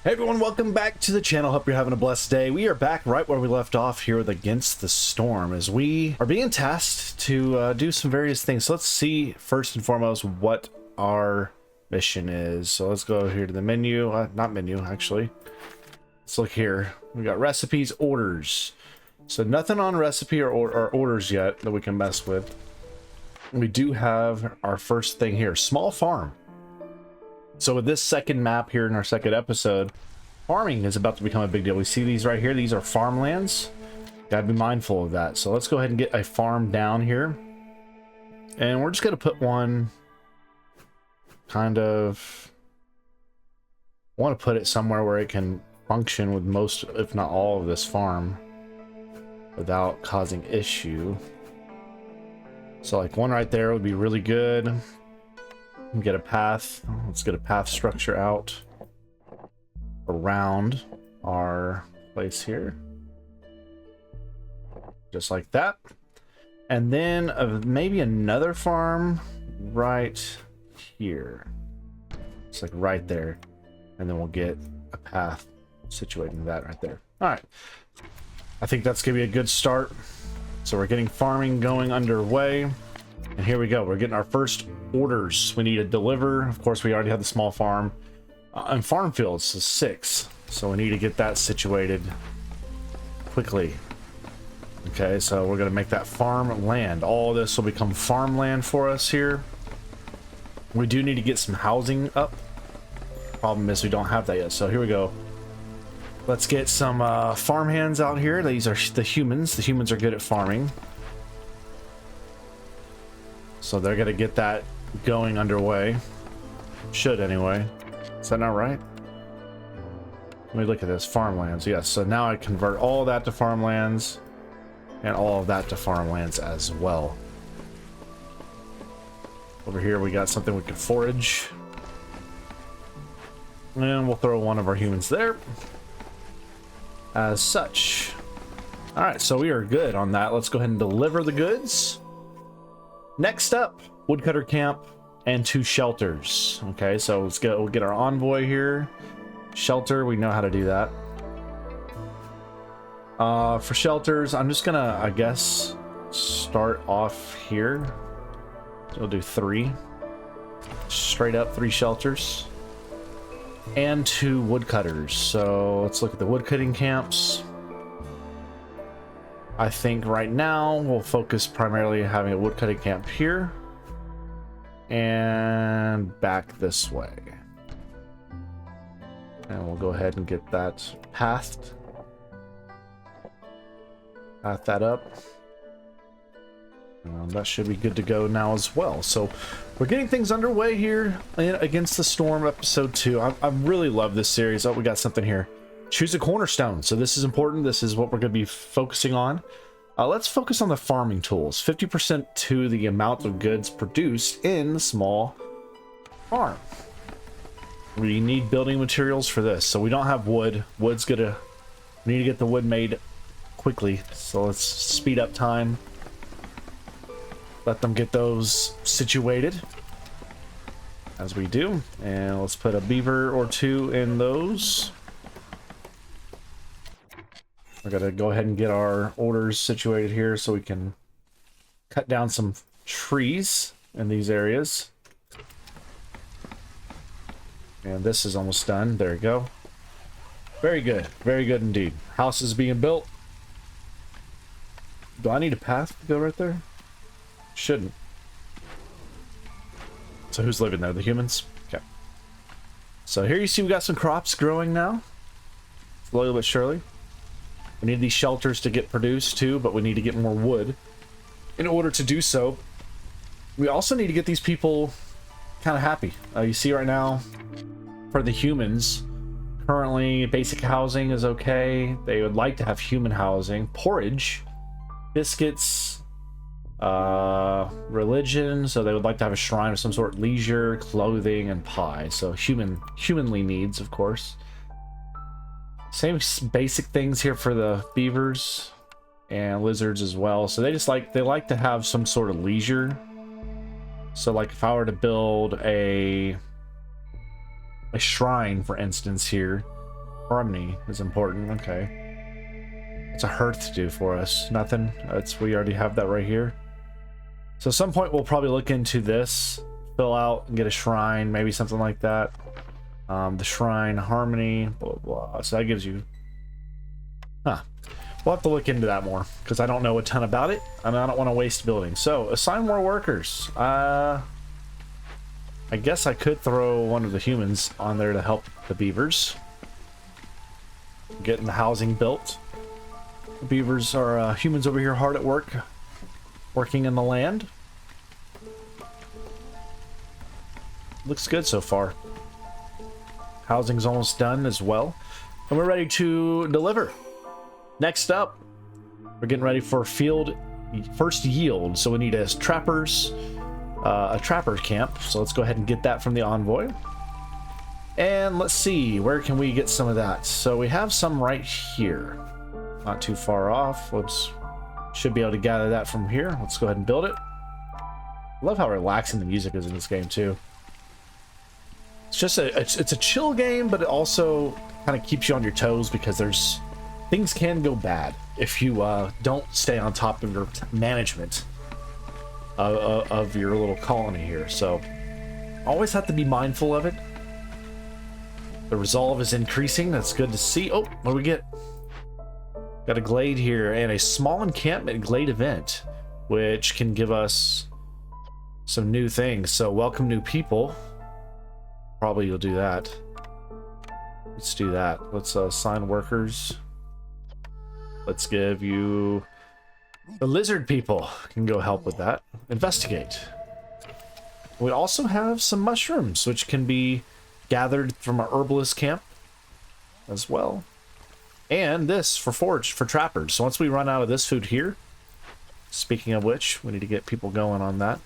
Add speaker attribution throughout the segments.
Speaker 1: Hey everyone, welcome back to the channel. Hope you're having a blessed day. We are back right where we left off here with Against the Storm as we are being tasked to do some various things. So let's see first and foremost what our mission is. So let's go here to the menu, not menu actually. Let's look here. We got recipes, orders. So nothing on recipe or orders yet that we can mess with. We do have our first thing here, small farm. So with this second map here in our second episode, farming is about to become a big deal. We see these right here. These are farmlands. Gotta be mindful of that. So let's go ahead and get a farm down here. And we're just gonna put one kind of... want to put it somewhere where it can function with most, if not all, of this farm without causing issue. So like one right there would be really good. Get a path. Let's get a path structure out around our place here, just like that. And then maybe another farm right here. It's like right there, and then we'll get a path situating that right there. All right, I think that's gonna be a good start. So we're getting farming going underway. And here we go. We're getting our first orders. We need to deliver. Of course, we already have the small farm. And farm fields is 6. So we need to get that situated quickly. Okay, so we're going to make that farmland. All this will become farmland for us here. We do need to get some housing up. Problem is we don't have that yet. So here we go. Let's get some farm hands out here. These are the humans. The humans are good at farming. So they're gonna get that going underway. Should anyway. Is that not right? Let me look at this. Farmlands. Yes. So now I convert all that to farmlands and all of that to farmlands as well. Over here we got something we can forage. And we'll throw one of our humans there. As such. Alright, so we are good on that. Let's go ahead and deliver the goods. Next up, woodcutter camp and 2 shelters. Okay, so we'll get our envoy here. Shelter, we know how to do that. For shelters, I'm just gonna, I guess, start off here. So we'll do 3. Straight up 3 shelters. And 2 woodcutters. So let's look at the woodcutting camps. I think right now we'll focus primarily on having a woodcutting camp here and back this way. And we'll go ahead and get that pathed. Path that up. That should be good to go now as well. So we're getting things underway here in Against the Storm episode 2. I really love this series. Oh, we got something here. Choose a cornerstone. So this is important. This is what we're going to be focusing on. Let's focus on the farming tools. 50% to the amount of goods produced in the small farm. We need building materials for this. So we don't have wood. We need to get the wood made quickly. So let's speed up time. Let them get those situated as we do. And let's put a beaver or 2 in those. We're gonna go ahead and get our orders situated here so we can cut down some trees in these areas. And this is almost done. There we go. Very good. Very good indeed. House is being built. Do I need a path to go right there? Shouldn't. So who's living there? The humans? Okay. So here you see we got some crops growing now. Slowly but surely. We need these shelters to get produced too, but we need to get more wood. In order to do so, we also need to get these people kind of happy. You see right now, for the humans, currently basic housing is okay. They would like to have human housing, porridge, biscuits, religion, so they would like to have a shrine of some sort, leisure, clothing, and pie. So humanly needs, of course. Same basic things here for the beavers and lizards as well. So they like to have some sort of leisure. So like if I were to build a shrine, for instance, here, Harmony is important. Okay. It's a hearth to do for us. Nothing. We already have that right here. So at some point we'll probably look into this, fill out and get a shrine, maybe something like that. The shrine, harmony, blah, blah, blah. So that gives you... Huh. We'll have to look into that more because I don't know a ton about it and I don't want to waste buildings. So assign more workers. I guess I could throw one of the humans on there to help the beavers. Getting the housing built. The beavers are humans over here hard at work, working in the land. Looks good so far. Housing's almost done as well. And we're ready to deliver. Next up, we're getting ready for field first yield. So we need a trapper camp. So let's go ahead and get that from the envoy. And let's see, where can we get some of that? So we have some right here. Not too far off. Whoops. Should be able to gather that from here. Let's go ahead and build it. I love how relaxing the music is in this game too. It's just it's a chill game, but it also kind of keeps you on your toes because things can go bad if you don't stay on top of your management of your little colony here. So always have to be mindful of it. The resolve is increasing. That's good to see. Oh, what do we get? Got a glade here and a small encampment glade event, which can give us some new things. So welcome new people. Probably you'll do that. Let's do that. Let's assign workers. Let's give you the lizard people can go help with that. Investigate. We also have some mushrooms, which can be gathered from our herbalist camp as well. And this for forage for trappers. So once we run out of this food here, speaking of which, we need to get people going on that.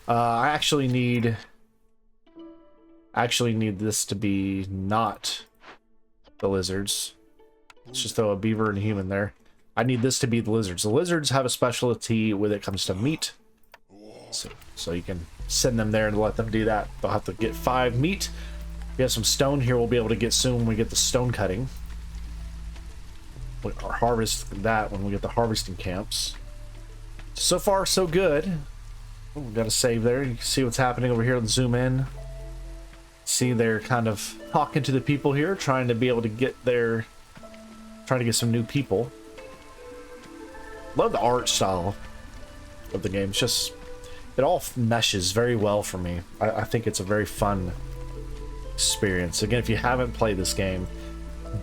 Speaker 1: I actually need this to be not the lizards. Let's just throw a beaver and a human there. I need this to be the lizards. The lizards have a specialty when it comes to meat. So you can send them there and let them do that. They'll have to get 5 meat. We have some stone here we'll be able to get soon when we get the stone cutting. Or harvest that when we get the harvesting camps. So far, so good. Oh, we got a save there. You can see what's happening over here. Let's zoom in. See, they're kind of talking to the people here, trying to be able to get trying to get some new people. Love the art style of the game. It's just, it all meshes very well for me. I think it's a very fun experience. Again, if you haven't played this game,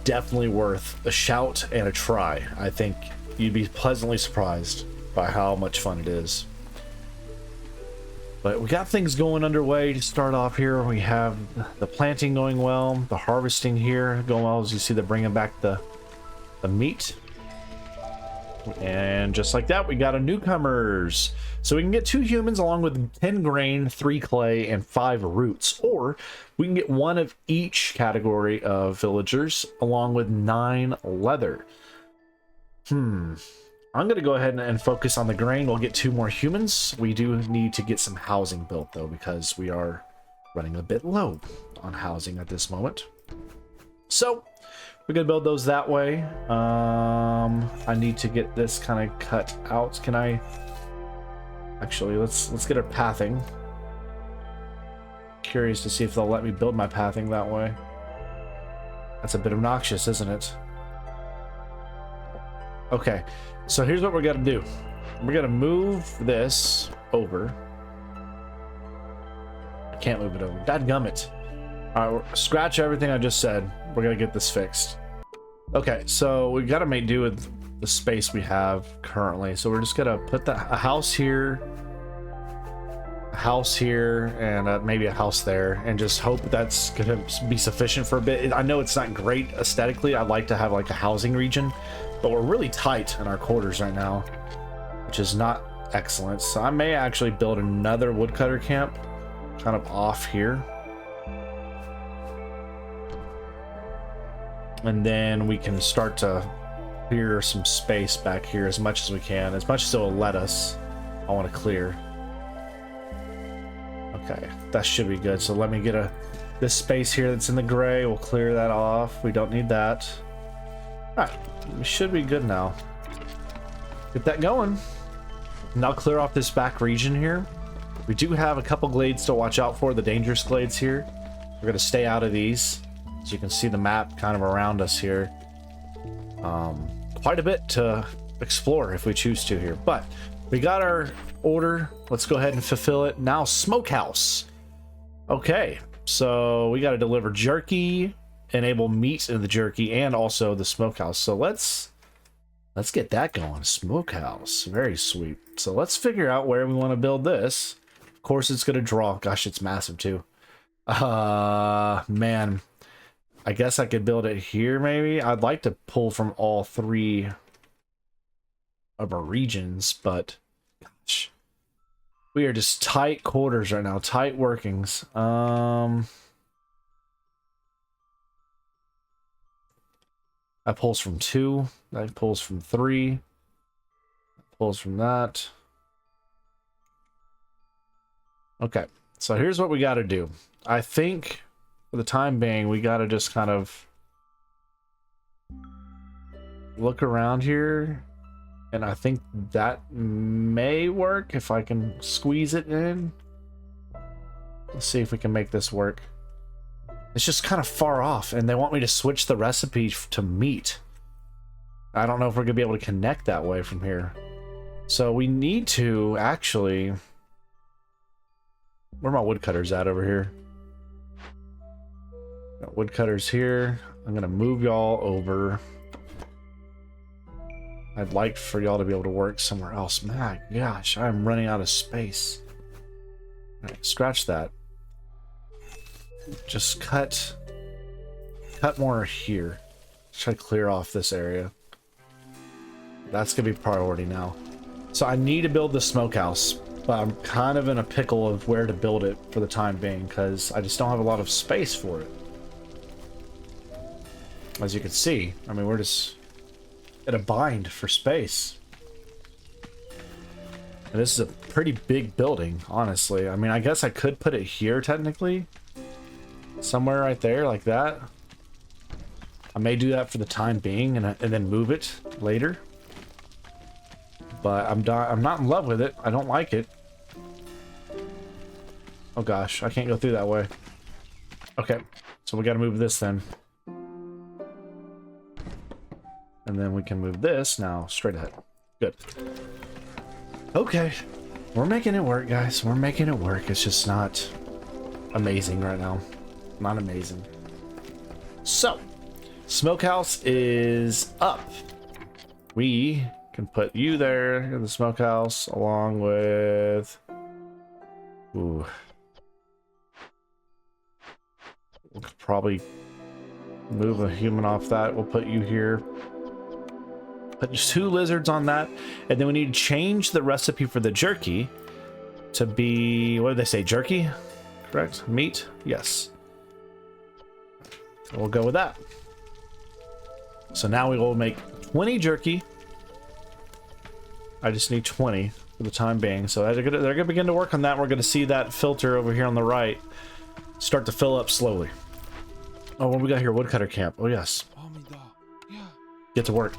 Speaker 1: definitely worth a shout and a try. I think you'd be pleasantly surprised by how much fun it is. But we got things going underway to start off here. We have the planting going well, the harvesting here going well. As you see, they're bringing back the meat. And just like that, we got a newcomers. So we can get 2 humans along with 10 grain, 3 clay, and 5 roots. Or we can get 1 of each category of villagers along with 9 leather. I'm going to go ahead and focus on the grain. We'll get 2 more humans. We do need to get some housing built, though, because we are running a bit low on housing at this moment. So we're going to build those that way. I need to get this kind of cut out. Can I... Actually, let's get our pathing. Curious to see if they'll let me build my pathing that way. That's a bit obnoxious, isn't it? Okay, so here's what we're gonna do. We're gonna move this over. I can't move it over. Dadgummit. Alright, scratch everything I just said. We're gonna get this fixed. Okay, so we gotta make do with the space we have currently. So we're just gonna put a house here, and maybe a house there, and just hope that's gonna be sufficient for a bit. I know it's not great aesthetically. I'd like to have like a housing region, but we're really tight in our quarters right now, which is not excellent. So I may actually build another woodcutter camp kind of off here. And then we can start to clear some space back here as much as we can, as much as it'll let us. I want to clear. Okay, that should be good. So let me get a This space here that's in the gray, we'll clear that off. We don't need that. All right, we should be good now. Get that going. Now clear off this back region here. We do have a couple glades to watch out for, the dangerous glades here. We're gonna stay out of these. So you can see the map kind of around us here. Quite a bit to explore if we choose to here, but we got our order. Let's go ahead and fulfill it. Now smokehouse. Okay, so we got to deliver jerky, enable meat in the jerky, and also the smokehouse. So let's get that going. Smokehouse, very sweet. So let's figure out where we want to build this. Of course it's going to draw. Gosh, it's massive too. Man, I guess I could build it here maybe. I'd like to pull from all three of our regions, but gosh, we are just tight quarters right now, tight workings. That pulls from 2, that pulls from 3, that pulls from that. Okay, so here's what we got to do. I think for the time being, we got to just kind of look around here. And I think that may work if I can squeeze it in. Let's see if we can make this work. It's just kind of far off, and they want me to switch the recipe to meat. I don't know if we're going to be able to connect that way from here. So we need to actually... Where are my woodcutters at over here? Got woodcutters here. I'm going to move y'all over. I'd like for y'all to be able to work somewhere else. My gosh, I'm running out of space. All right, scratch that. Just cut more here. Try to clear off this area. That's gonna be priority now. So I need to build the smokehouse, but I'm kind of in a pickle of where to build it for the time being because I just don't have a lot of space for it. As you can see, I mean, we're just at a bind for space. And this is a pretty big building, honestly. I mean, I guess I could put it here technically. Somewhere right there, like that. I may do that for the time being and then move it later. But I'm not in love with it. I don't like it. Oh gosh, I can't go through that way. Okay, so we gotta move this then. And then we can move this now straight ahead. Good. Okay. We're making it work, guys. We're making it work. It's just not amazing right now. Not amazing. So, smokehouse is up. We can put you there in the smokehouse along with... Ooh. We could probably move a human off that. We'll put you here. Put 2 lizards on that, and then we need to change the recipe for the jerky to be, what did they say, jerky? Correct? Meat? Yes. So we'll go with that. So now we will make 20 jerky. I just need 20 for the time being. So they're gonna begin to work on that. We're gonna see that filter over here on the right start to fill up slowly. Oh, what we got here? Woodcutter camp. Oh yes. Get to work.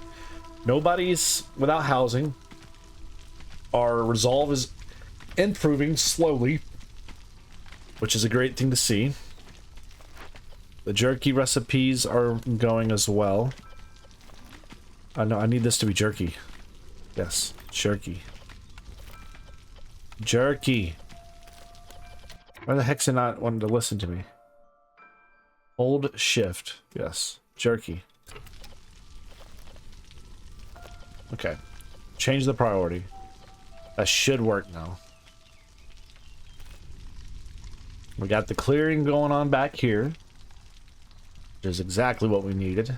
Speaker 1: Nobody's without housing. Our resolve is improving slowly, which is a great thing to see. The jerky recipes are going as well. I know I need this to be jerky. Yes, jerky. Jerky. Why the heck's it not wanting to listen to me? Hold shift. Yes, jerky. Okay, change the priority. That should work now. We got the clearing going on back here, which is exactly what we needed.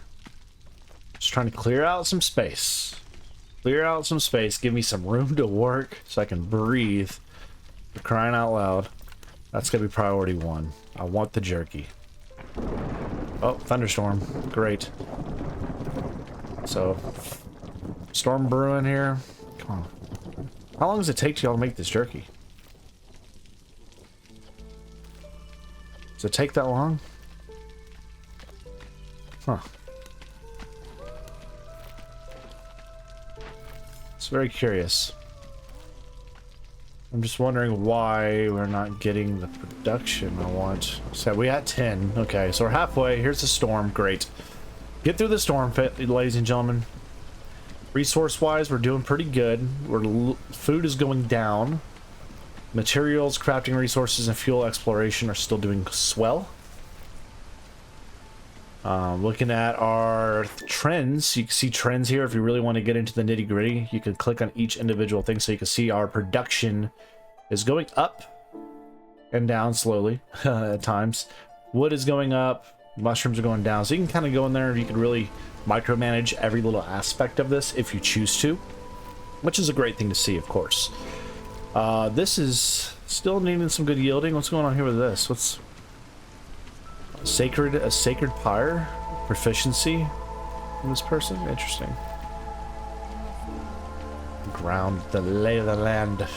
Speaker 1: Just trying to clear out some space. Clear out some space. Give me some room to work so I can breathe. For crying out loud. That's gonna be priority 1. I want the jerky. Oh, thunderstorm. Great. So... Storm brewing here. Come on. How long does it take y'all to make this jerky? Does it take that long? Huh. It's very curious. I'm just wondering why we're not getting the production I want. So we at 10. Okay, so we're halfway. Here's the storm. Great. Get through the storm, ladies and gentlemen. Resource-wise, we're doing pretty good. Food is going down. Materials, crafting resources, and fuel exploration are still doing swell. Looking at our trends, you can see trends here. If you really want to get into the nitty-gritty, you can click on each individual thing so you can see our production is going up and down slowly at times. Wood is going up, mushrooms are going down, so you can kind of go in there and you can really micromanage every little aspect of this if you choose to, which is a great thing to see, of course. This is still needing some good yielding. What's going on here with this? What's a sacred pyre proficiency in this person? Interesting. Ground, the lay of the land. All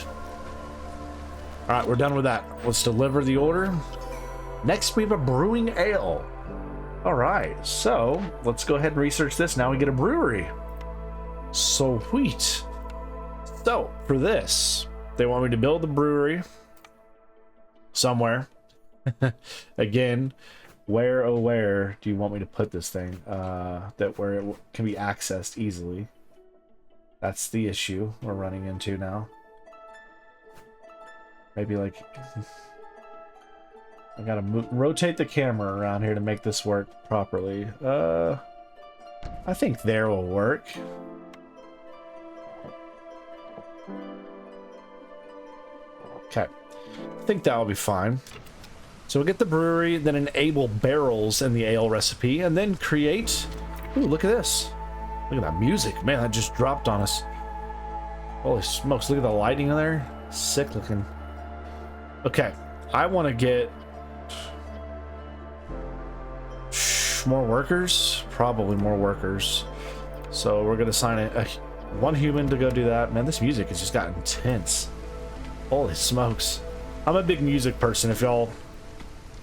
Speaker 1: right, we're done with that. Let's deliver the order. Next, we have a brewing ale. All right, so let's go ahead and research this. Now we get a brewery. Sweet. So for this, they want me to build the brewery somewhere. Again, where, oh where do you want me to put this thing? That where it can be accessed easily. That's the issue we're running into now. Maybe like I gotta rotate the camera around here to make this work properly. I think there will work. Okay, I think that will be fine. So we'll get the brewery, then enable barrels in the ale recipe, and then create... Ooh, look at this. Look at that music. Man, that just dropped on us. Holy smokes, look at the lighting in there. Sick looking. Okay, I want to get... more workers? Probably more workers. So we're going to assign one human to go do that. Man, this music has just got intense. Holy smokes. I'm a big music person, if y'all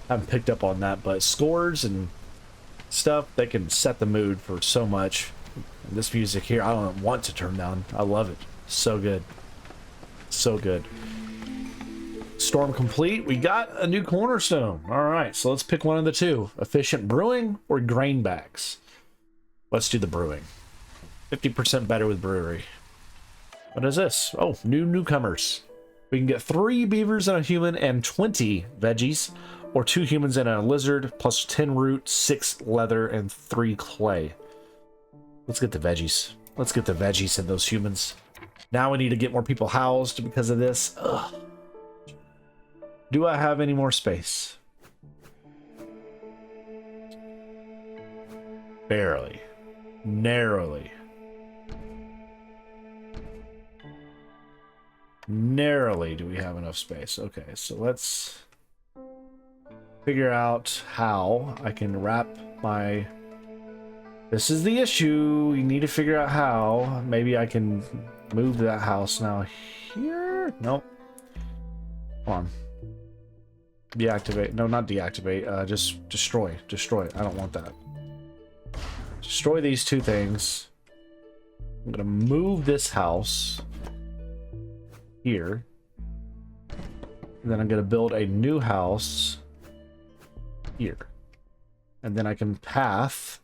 Speaker 1: haven't picked up on that, but scores and stuff, they can set the mood for so much. And this music here, I don't want to turn down. I love it. So good. So good. Storm complete. We got a new cornerstone. All right, so let's pick one of the two. Efficient brewing or grain bags. Let's do the brewing. 50% better with brewery. What is this? Oh, newcomers. We can get 3 beavers and a human and 20 veggies, or 2 humans and a lizard, plus 10 root, 6 leather, and 3 clay. Let's get the veggies. Let's get the veggies and those humans. Now we need to get more people housed because of this. Ugh. Do I have any more space? Barely. Narrowly. Narrowly do we have enough space. Okay, so let's figure out how I can wrap my... This is the issue. We need to figure out how. Maybe I can move that house now here? Nope. Hold on. Deactivate. No, not deactivate. Just destroy. Destroy. I don't want that. Destroy these 2 things. I'm gonna move this house here. And then I'm gonna build a new house here. And then I can path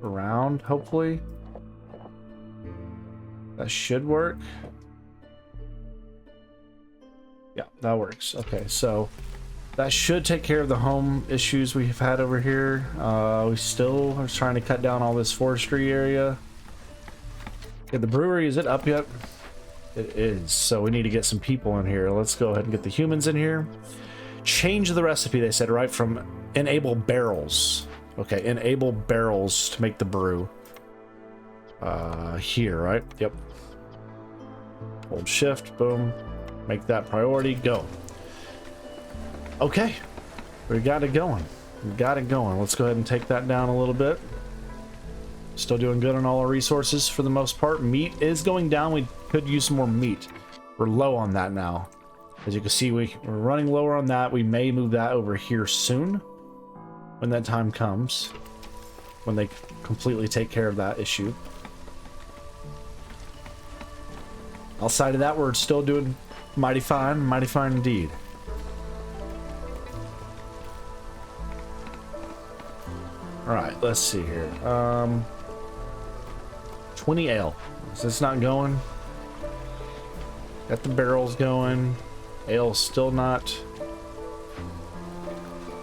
Speaker 1: around, hopefully. That should work. Yeah, that works. Okay, so that should take care of the home issues we've had over here. We still are trying to cut down all this forestry area. Okay, the brewery, is it up yet? It is. So we need to get some people in here. Let's go ahead and get the humans in here. Change the recipe, they said, right? From enable barrels. Okay, enable barrels to make the brew. Here, right? Yep. Hold shift, boom. Make that priority, go. Okay, we got it going. We got it going. Let's go ahead and take that down a little bit. Still doing good on all our resources for the most part. Meat is going down. We could use some more meat. We're low on that now. As you can see, we're running lower on that. We may move that over here soon when that time comes, when they completely take care of that issue. Outside of that, we're still doing mighty fine indeed. All right, let's see here. 20 ale. Is this not going? Got the barrels going. Ale's still not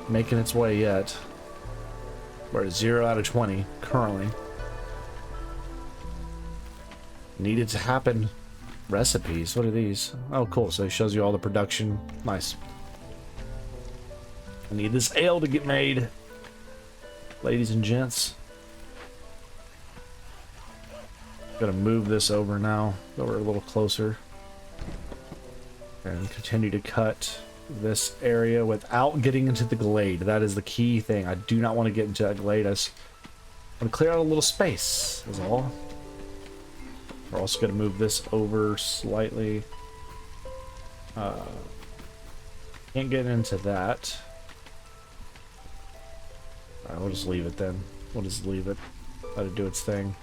Speaker 1: making its way yet. We're at 0 out of 20 currently. Needed to happen. Recipes. What are these? Oh, cool. So it shows you all the production. Nice. I need this ale to get made, ladies and gents. Gotta move this over now. Go over a little closer. And continue to cut this area without getting into the glade. That is the key thing. I do not want to get into that glade. I just want to clear out a little space, is all. We're also going to move this over slightly. Can't get into that. Alright, we'll just leave it then. We'll just leave it. Let it do its thing.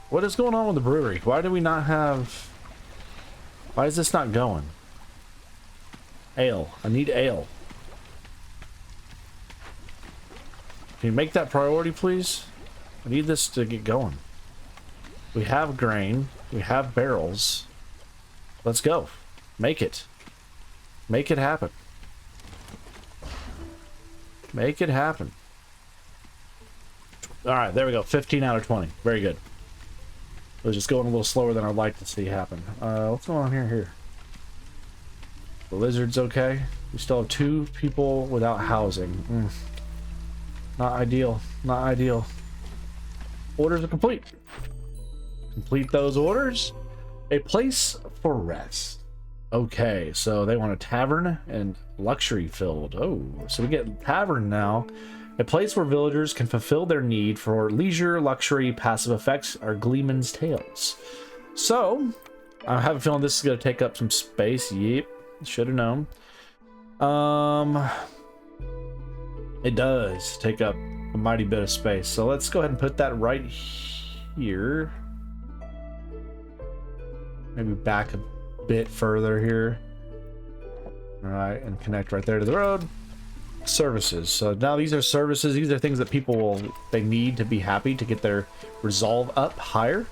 Speaker 1: What is going on with the brewery? Why do we not have... Why is this not going? Ale. I need ale. Can you make that priority, please? I need this to get going. We have grain. We have barrels. Let's go. Make it. Make it happen. Make it happen. Alright, there we go. 15 out of 20. Very good. It was just going a little slower than I'd like to see happen. What's going on here? The lizard's okay. We still have 2 people without housing. Not ideal. Not ideal. Orders are complete. Complete those orders. A place for rest. Okay, so they want a tavern and luxury filled. Oh, so we get tavern now. A place where villagers can fulfill their need for leisure, luxury, passive effects, or Gleeman's Tales. So, I have a feeling this is going to take up some space. Yep, should have known. It does take up a mighty bit of space. So let's go ahead and put that right here. Maybe back a bit further here. All right, and connect right there to the road. Services. So now these are services. These are things that people they need to be happy to get their resolve up higher.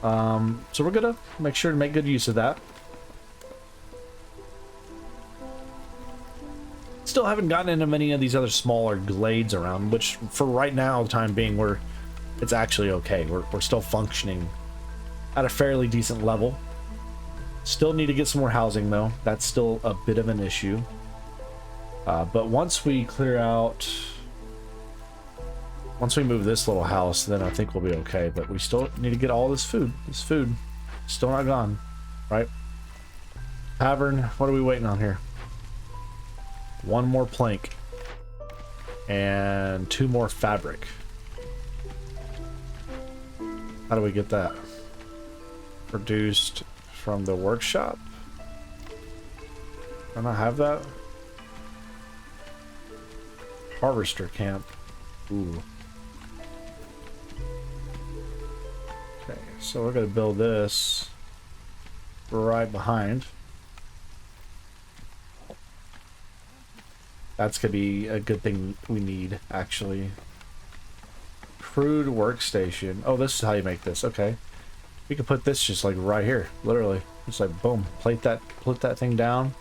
Speaker 1: So we're gonna make sure to make good use of that. Still haven't gotten into many of these other smaller glades around, which for right now, the time being, it's actually okay. We're still functioning at a fairly decent level. Still need to get some more housing though. That's still a bit of an issue. But once we clear out, once we move this little house, then I think we'll be okay. But we still need to get all this food. This food still not gone, right? Tavern. What are we waiting on here? 1 more plank and 2 more fabric. How do we get that? Produced from the workshop. Don't I have that? Harvester camp. Ooh. Okay, so we're gonna build this right behind. That's gonna be a good thing we need, actually. Crude workstation. Oh, this is how you make this. Okay. We could put this just like right here, literally. Just like boom, plate that thing down.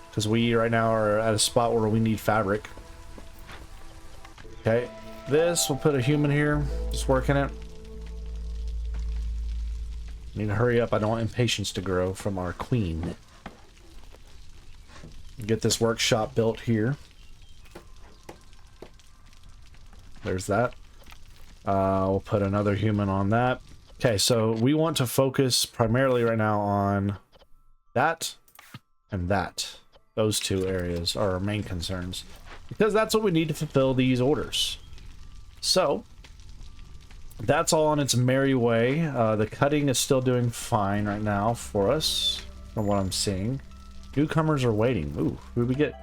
Speaker 1: Because we right now are at a spot where we need fabric. Okay, this, we'll put a human here, just working it. Need to hurry up, I don't want impatience to grow from our queen. Get this workshop built here. There's that. We'll put another human on that. Okay, so we want to focus primarily right now on that and that. Those 2 areas are our main concerns. Because that's what we need to fulfill these orders. So, that's all on its merry way. The cutting is still doing fine right now for us. from what I'm seeing. Newcomers are waiting. Ooh, who do we get?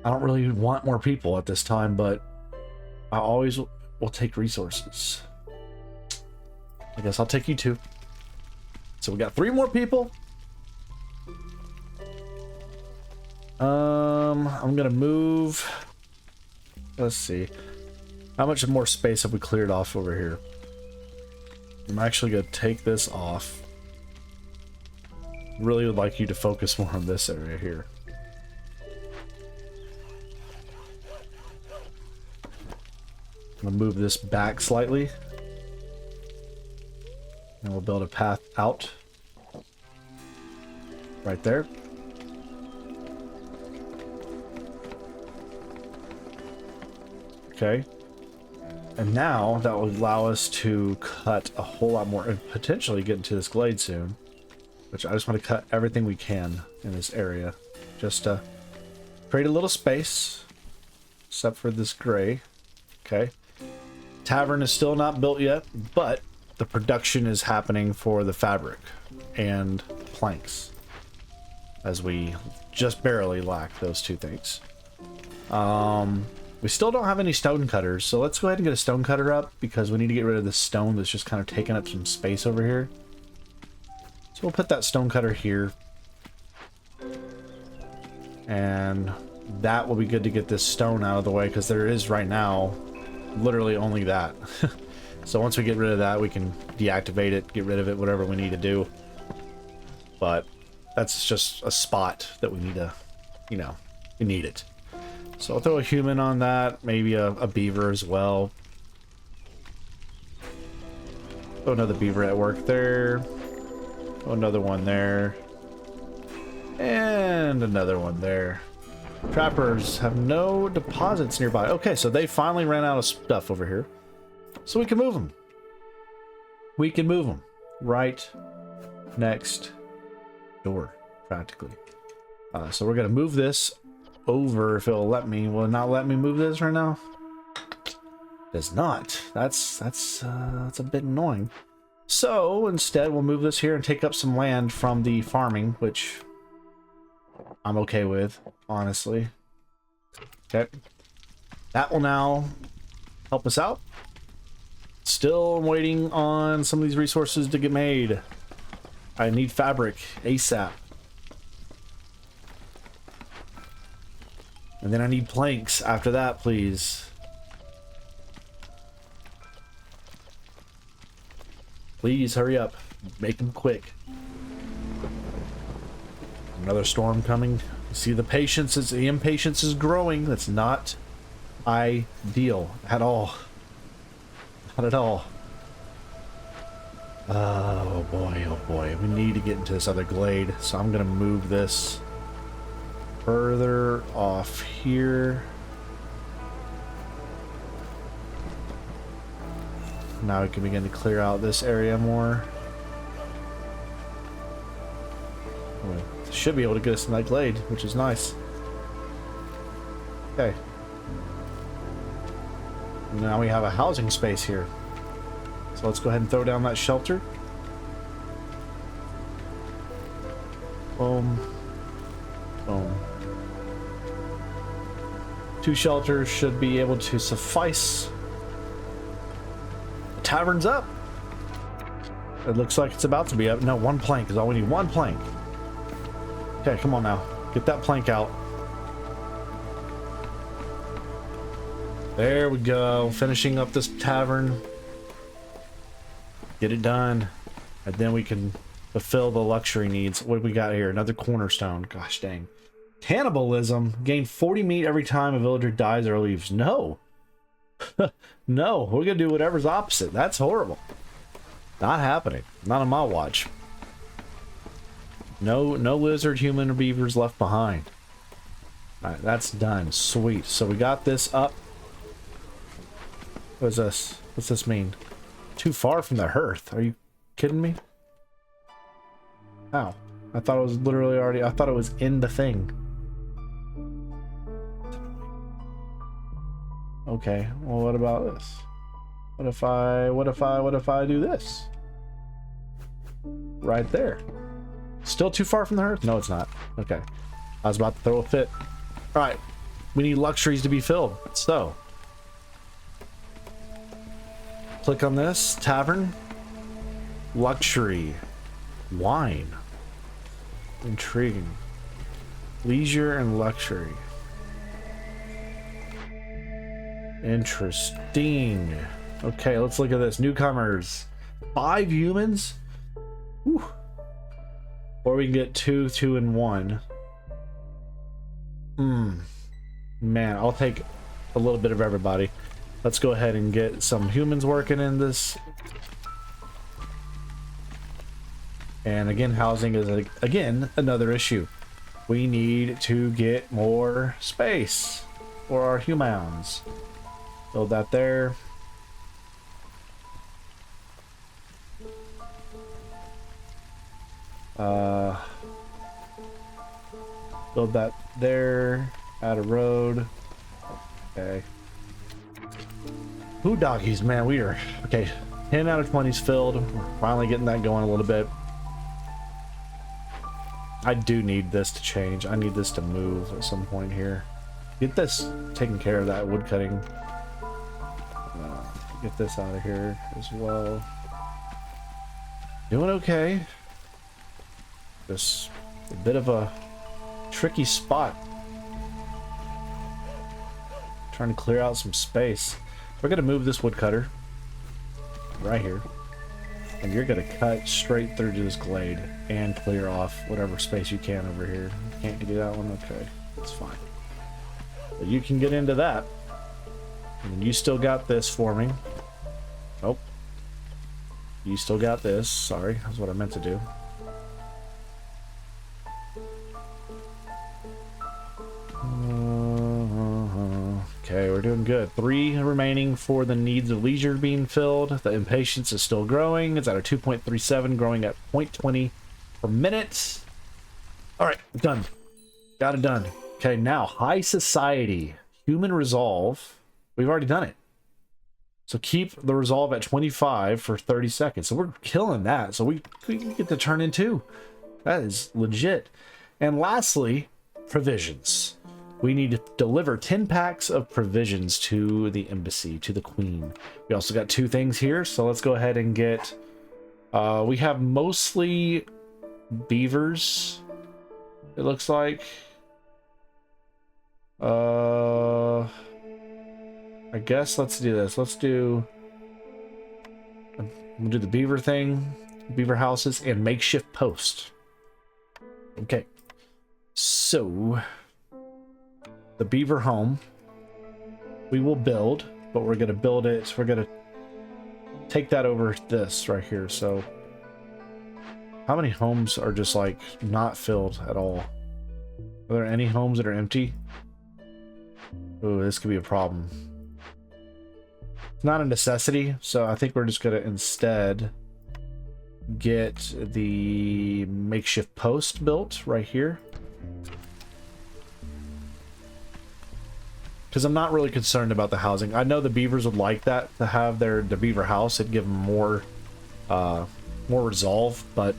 Speaker 1: I don't really want more people at this time, but I always will take resources. I guess I'll take you two. So we got 3 more people. I'm gonna move. Let's see. How much more space have we cleared off over here? I'm actually gonna take this off. Really would like you to focus more on this area here. I'm gonna move this back slightly. And we'll build a path out. Right there. Okay. And now that will allow us to cut a whole lot more and potentially get into this glade soon. Which I just want to cut everything we can in this area. Just to create a little space. Except for this gray. Okay. Tavern is still not built yet, but the production is happening for the fabric and planks. As we just barely lack those 2 things. We still don't have any stone cutters, so let's go ahead and get a stone cutter up because we need to get rid of this stone that's just kind of taking up some space over here. So we'll put that stone cutter here. And that will be good to get this stone out of the way because there is right now literally only that. So once we get rid of that, we can deactivate it, get rid of it, whatever we need to do. But that's just a spot that we need to, you know, we need it. So I'll throw a human on that, maybe a beaver as well. Throw another beaver at work there. Throw another one there. And another one there. Trappers have no deposits nearby. Okay, so they finally ran out of stuff over here. So we can move them. We can move them. Right next door, practically. So we're going to move this over if it'll let me. Will it not let me move this right now? It does not. That's a bit annoying. So instead we'll move this here and take up some land from the farming, which I'm okay with, honestly. Okay. That will now help us out. Still waiting on some of these resources to get made. I need fabric ASAP. And then I need planks after that, please. Please hurry up. Make them quick. Another storm coming. You see the patience, the impatience is growing. That's not ideal at all. Not at all. Oh boy, oh boy. We need to get into this other glade. So I'm going to move this further off here. Now we can begin to clear out this area more. Should be able to get us in that glade, which is nice. Okay. Now we have a housing space here. So let's go ahead and throw down that shelter. Boom. Boom. 2 shelters should be able to suffice. The tavern's up. It looks like it's about to be up. No, 1 plank is all we need. 1 plank. Okay, come on now. Get that plank out. There we go. Finishing up this tavern. Get it done. And then we can fulfill the luxury needs. What do we got here? Another cornerstone. Gosh dang. Cannibalism. Gain 40 meat every time a villager dies or leaves. No. No. We're going to do whatever's opposite. That's horrible. Not happening. Not on my watch. No lizard, human, or beavers left behind. Alright, that's done. Sweet. So we got this up. What is this? What's this mean? Too far from the hearth. Are you kidding me? How? I thought it was literally already... I thought it was in the thing. Okay. Well, what about this? What if I do this? Right there. Still too far from the hearth? No, it's not. Okay. I was about to throw a fit. All right. We need luxuries to be filled. So, click on this. Tavern. Luxury. Wine. Intriguing. Leisure and luxury. Interesting. Okay, let's look at this. Newcomers. 5 humans? Whew. Or we can get 2, 2, and 1. Man, I'll take a little bit of everybody. Let's go ahead and get some humans working in this. And again, housing is again another issue. We need to get more space for our humans. Build that there. Build that there. Add a road. Okay. Who doggies, man? We are okay. 10 out of 20's filled. We're finally getting that going a little bit. I do need this to change. I need this to move at some point here. Get this taken care of, that wood cutting. Get this out of here as well. Doing okay. Just a bit of a tricky spot. Trying to clear out some space. We're gonna move this woodcutter right here, and you're gonna cut straight through to this glade and clear off whatever space you can over here. Can't do that one? Okay, that's fine. But you can get into that, and you still got this forming. Nope. You still got this. Sorry, that's what I meant to do. Okay, we're doing good. 3 remaining for the needs of leisure being filled. The impatience is still growing. It's at a 2.37, growing at 0.20 per minute. All right, done. Got it done. Okay, now high society, human resolve. We've already done it. So keep the resolve at 25 for 30 seconds. So we're killing that. So we get to turn in 2. That is legit. And lastly, provisions. We need to deliver 10 packs of provisions to the embassy, to the queen. We also got 2 things here, so let's go ahead and get... we have mostly beavers, it looks like. I guess let's do this. We'll do the beaver thing, beaver houses, and makeshift post. Okay. So... the beaver home we will build, but we're going to build it. We're going to take that over this right here. So how many homes are just like not filled at all? Are there any homes that are empty? Oh, this could be a problem. It's not a necessity, so I think we're just going to instead get the makeshift post built right here. Because I'm not really concerned about the housing. I know the beavers would like that, to have the beaver house. It'd give them more resolve, but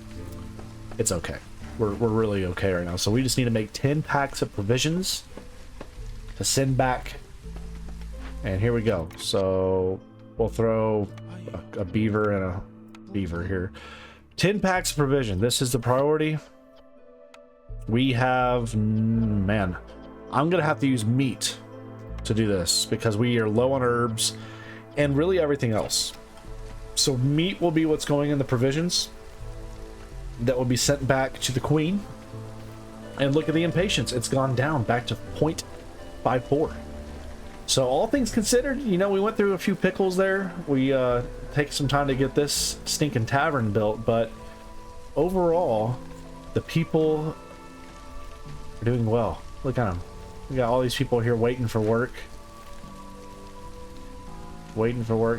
Speaker 1: it's okay. We're really okay right now. So we just need to make 10 packs of provisions to send back. And here we go. So we'll throw a beaver and a beaver here. 10 packs of provision. This is the priority. We have, man, I'm going to have to use meat to do this because we are low on herbs and really everything else. So meat will be what's going in the provisions that will be sent back to the queen. And look at the impatience, it's gone down back to 0.54. So all things considered, you know, we went through a few pickles there. We take some time to get this stinking tavern built, but overall the people are doing well. Look at them. We got all these people here waiting for work.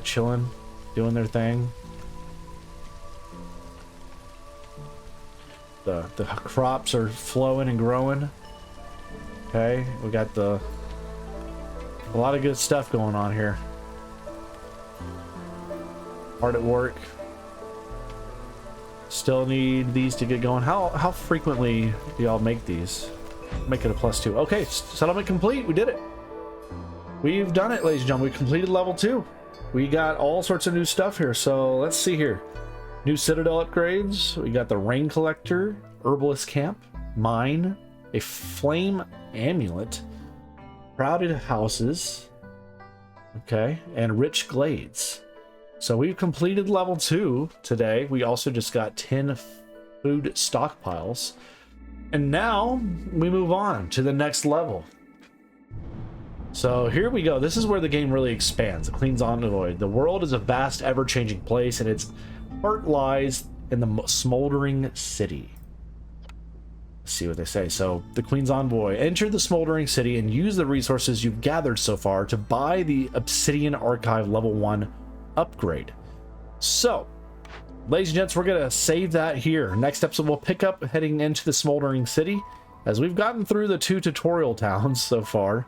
Speaker 1: Chilling, doing their thing. The crops are flowing and growing. Okay, we got a lot of good stuff going on here. Hard at work. Still need these to get going. How frequently do y'all make these? Make it a +2. Okay, settlement complete. We did it. We've done it, ladies and gentlemen. We completed level 2. We got all sorts of new stuff here. So let's see here. New Citadel upgrades. We got the Rain Collector, Herbalist Camp, Mine, a Flame Amulet, Crowded Houses, okay, and Rich Glades. So we've completed level 2 today. We also just got 10 food stockpiles. And now we move on to the next level. So here we go. This is where the game really expands. The Queen's Envoy. The world is a vast, ever-changing place, and its heart lies in the smoldering city. Let's see what they say. So, the Queen's Envoy. Enter the smoldering city and use the resources you've gathered so far to buy the Obsidian Archive level 1 upgrade. So, ladies and gents, we're going to save that here. Next episode, we'll pick up heading into the smoldering city, as we've gotten through the 2 tutorial towns so far.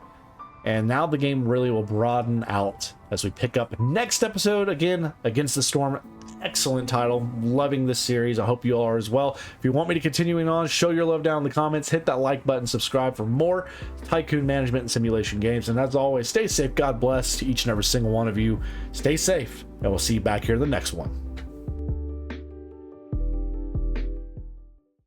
Speaker 1: And now the game really will broaden out as we pick up next episode, again, Against the Storm. Excellent title. Loving this series. I hope you all are as well. If you want me to continuing on, show your love down in the comments. Hit that like button. Subscribe for more tycoon management and simulation games. And as always, stay safe. God bless to each and every single one of you. Stay safe. And we'll see you back here in the next one.